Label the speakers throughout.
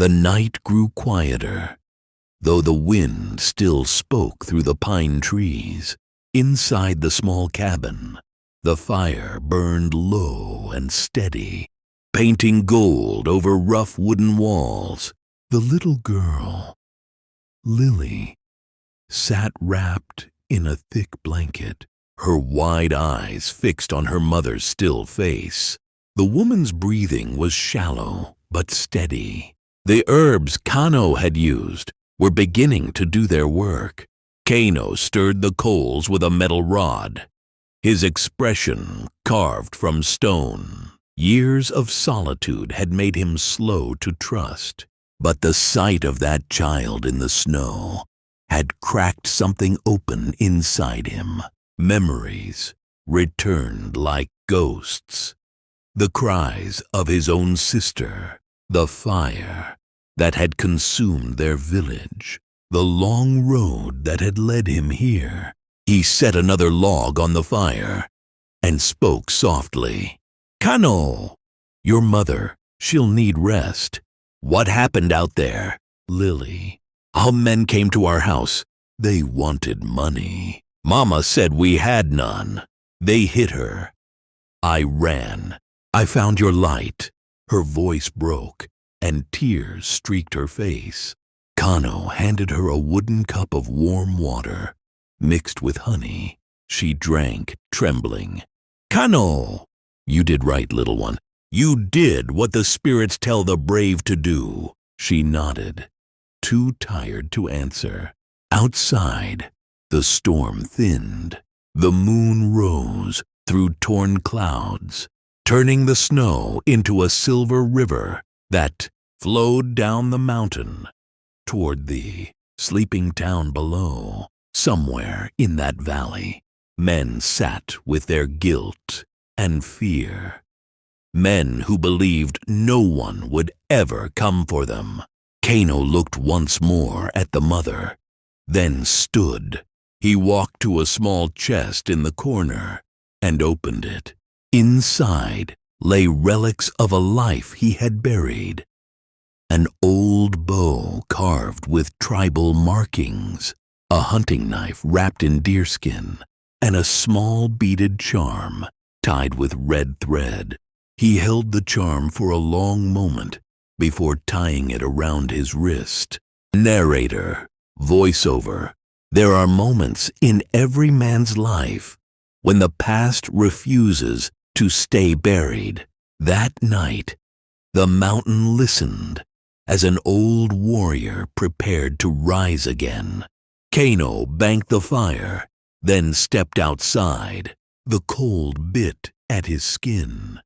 Speaker 1: The night grew quieter, though the wind still spoke through the pine trees. Inside the small cabin, the fire burned low and steady, painting gold over rough wooden walls. The little girl, Lily, sat wrapped in a thick blanket, her wide eyes fixed on her mother's still face. The woman's breathing was shallow but steady. The herbs Kano had used were beginning to do their work. Kano stirred the coals with a metal rod, his expression carved from stone. Years of solitude had made him slow to trust, but the sight of that child in the snow had cracked something open inside him. Memories returned like ghosts. The cries of his own sister, the fire that had consumed their village, the long road that had led him here. He set another log on the fire and spoke softly. "Kano, your mother, she'll need rest. What happened out there?" "Lily, our men came to our house. They wanted money. Mama said we had none. They hit her. I ran. I found your light." Her voice broke, and tears streaked her face. Kano handed her a wooden cup of warm water, mixed with honey. She drank, trembling. "Kano, you did right, little one. You did what the spirits tell the brave to do." She nodded, too tired to answer. Outside, the storm thinned. The moon rose through torn clouds, turning the snow into a silver river that flowed down the mountain toward the sleeping town below. Somewhere in that valley, men sat with their guilt and fear. Men who believed no one would ever come for them. Kano looked once more at the mother, then stood. He walked to a small chest in the corner and opened it. Inside lay relics of a life he had buried. An old bow carved with tribal markings, a hunting knife wrapped in deerskin, and a small beaded charm tied with red thread. He held the charm for a long moment before tying it around his wrist. Narrator, voiceover. There are moments in every man's life when the past refuses to stay buried. That night, the mountain listened as an old warrior prepared to rise again. Kano banked the fire, then stepped outside. The cold bit at his skin,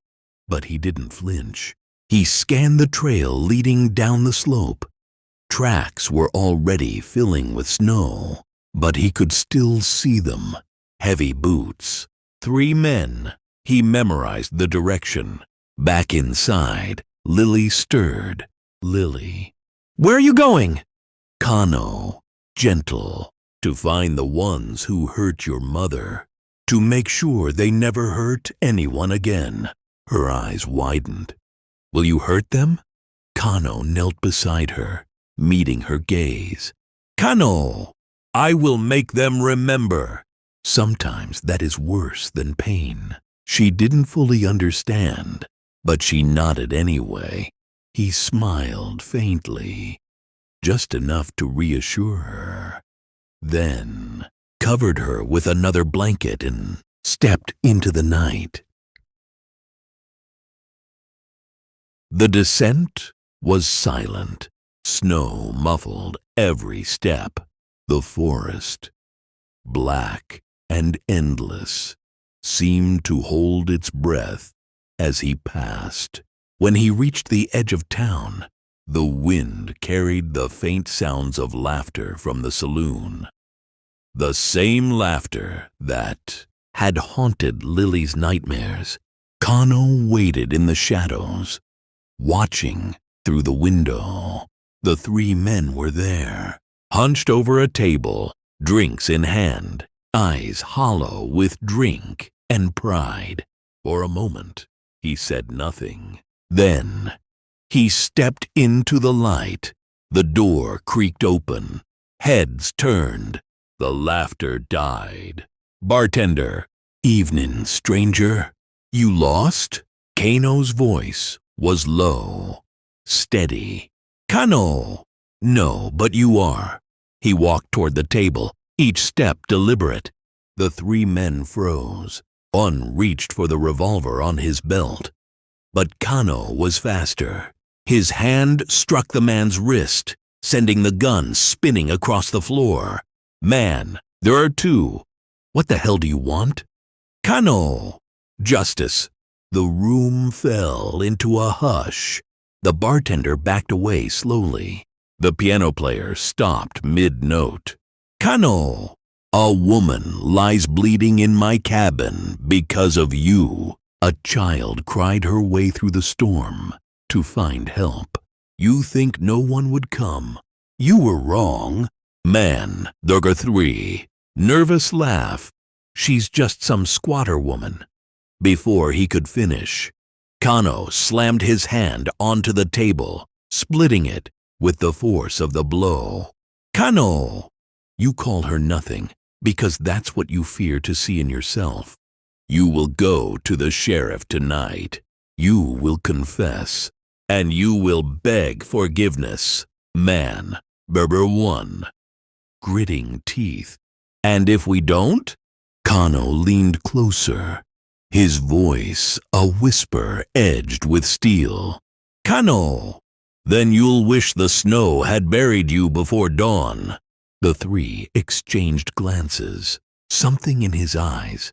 Speaker 1: but he didn't flinch. He scanned the trail leading down the slope. Tracks were already filling with snow, but he could still see them. Heavy boots. 3 men. He memorized the direction. Back inside, Lily stirred. "Lily, where are you going?" "Kano, gentle, to find the ones who hurt your mother, to make sure they never hurt anyone again." Her eyes widened. "Will you hurt them?" Kano knelt beside her, meeting her gaze. "Kano, I will make them remember." Sometimes that is worse than pain. She didn't fully understand, but she nodded anyway. He smiled faintly, just enough to reassure her, then covered her with another blanket and stepped into the night. The descent was silent. Snow muffled every step. The forest, black and endless, seemed to hold its breath as he passed. When he reached the edge of town, the wind carried the faint sounds of laughter from the saloon. The same laughter that had haunted Lily's nightmares. Kano waited in the shadows, watching through the window. The 3 men were there, hunched over a table, drinks in hand, eyes hollow with drink and pride. For a moment, he said nothing. Then He stepped into the light. The door creaked open. Heads turned. The laughter died. Bartender. Evening, stranger. You lost? Kano's voice was low, steady. Kano. No, but you are. He walked toward the table, each step deliberate. The three men froze. One reached for the revolver on his belt. But Kano was faster. His hand struck the man's wrist, sending the gun spinning across the floor. Man, there are two. What the hell do you want? Kano. Justice. The room fell into a hush. The bartender backed away slowly. The piano player stopped mid-note. Kano. A woman lies bleeding in my cabin because of you. A child cried her way through the storm to find help. You think no one would come? You were wrong. Man, there are three. Nervous laugh. She's just some squatter woman. Before he could finish, Kano slammed his hand onto the table, splitting it with the force of the blow. Kano! You call her nothing because that's what you fear to see in yourself. You will go to the sheriff tonight. You will confess, and you will beg forgiveness. Man, Berber 1. Gritting teeth. And if we don't? Kano leaned closer, his voice a whisper edged with steel. Kano! Then you'll wish the snow had buried you before dawn. The three exchanged glances. Something in his eyes,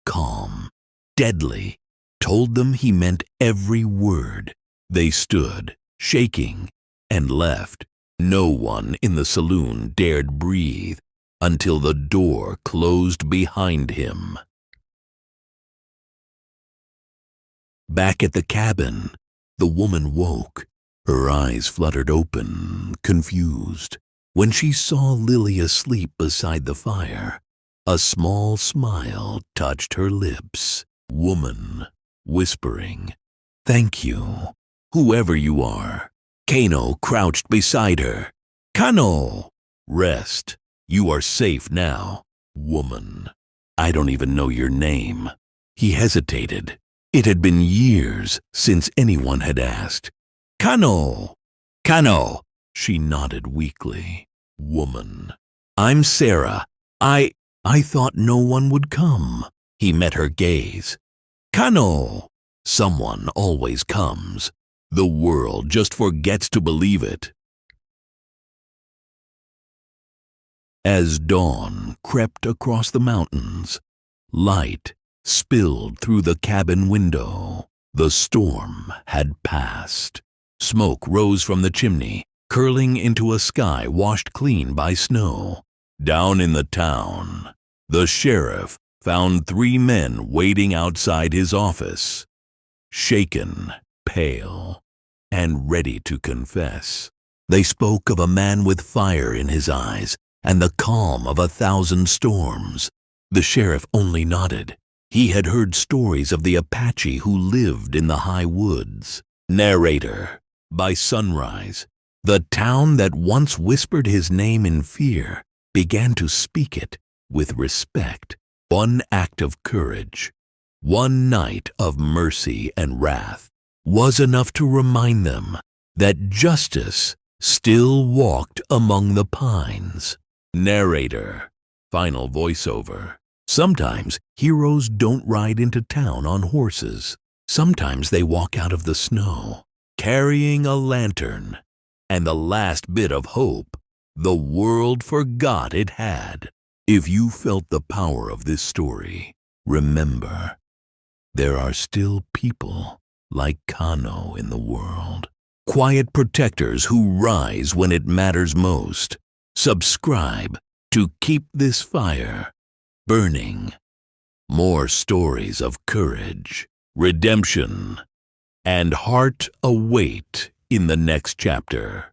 Speaker 1: calm, deadly, told them he meant every word. They stood, shaking, and left. No one in the saloon dared breathe until the door closed behind him. Back at the cabin, the woman woke. Her eyes fluttered open, confused. When she saw Lily asleep beside the fire, a small smile touched her lips. Woman, whispering, "Thank you, whoever you are." Kano crouched beside her. Kano! Rest. You are safe now. Woman. I don't even know your name. He hesitated. It had been years since anyone had asked. Kano! Kano! She nodded weakly. Woman. I'm Sarah. I thought no one would come. He met her gaze. Kano! Someone always comes. The world just forgets to believe it. As dawn crept across the mountains, light spilled through the cabin window. The storm had passed. Smoke rose from the chimney, curling into a sky washed clean by snow. Down in the town, the sheriff found three men waiting outside his office, shaken, pale, and ready to confess. They spoke of a man with fire in his eyes and the calm of 1,000 storms. The sheriff only nodded. He had heard stories of the Apache who lived in the high woods. Narrator. By sunrise, the town that once whispered his name in fear began to speak it with respect. One act of courage, one night of mercy and wrath was enough to remind them that justice still walked among the pines. Narrator. Final voiceover. Sometimes heroes don't ride into town on horses. Sometimes they walk out of the snow, carrying a lantern and the last bit of hope the world forgot it had. If you felt the power of this story, remember, there are still people like Kano in the world. Quiet protectors who rise when it matters most. Subscribe to keep this fire burning. More stories of courage, redemption, and heart await in the next chapter.